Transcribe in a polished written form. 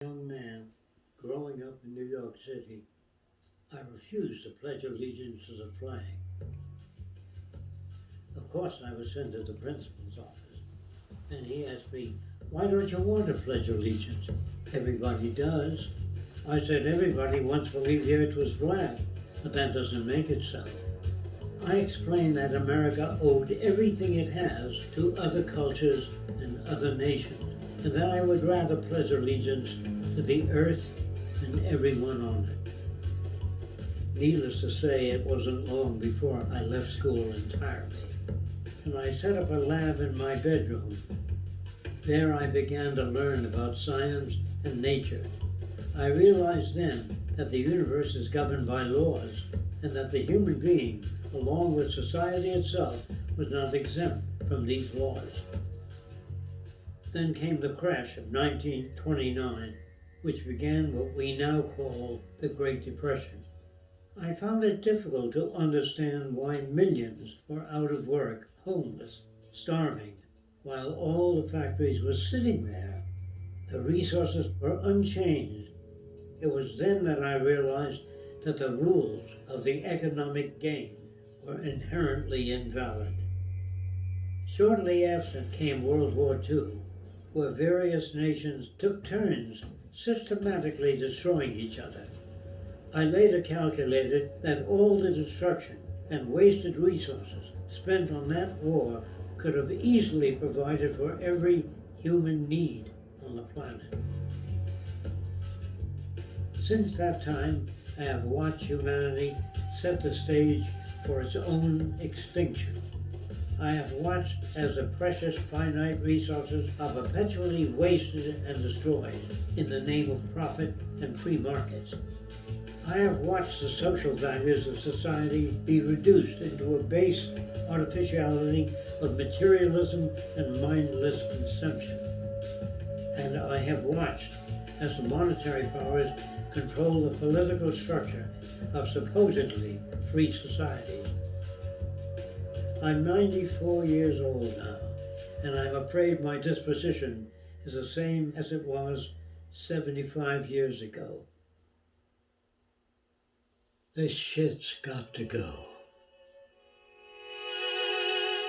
Young man growing up in New York City, I refused to pledge allegiance to the flag. Of course, I was sent to the principal's office, and he asked me, "Why don't you want to pledge allegiance?" "Everybody does." I said, "Everybody once believed the earth was flat, but that doesn't make it so." I explained that America owed everything it has to other cultures and other nations, and that I would rather pledge allegiance to the earth and everyone on it. Needless to say, it wasn't long before I left school entirely, and I set up a lab in my bedroom. There I began to learn about science and nature. I realized then that the universe is governed by laws, and that the human being, along with society itself, was not exempt from these laws. Then came the crash of 1929, which began what we now call the Great Depression. I found it difficult to understand why millions were out of work, homeless, starving, while all the factories were sitting there. The resources were unchanged. It was then that I realized that the rules of the economic game were inherently invalid. Shortly after came World War II, where various nations took turns systematically destroying each other. I later calculated that all the destruction and wasted resources spent on that war could have easily provided for every human need on the planet. Since that time, I have watched humanity set the stage for its own extinction. I have watched as the precious finite resources are perpetually wasted and destroyed in the name of profit and free markets. I have watched the social values of society be reduced into a base artificiality of materialism and mindless consumption. And I have watched as the monetary powers control the political structure of supposedly free societies. I'm 94 years old now, and I'm afraid my disposition is the same as it was 75 years ago. This shit's got to go.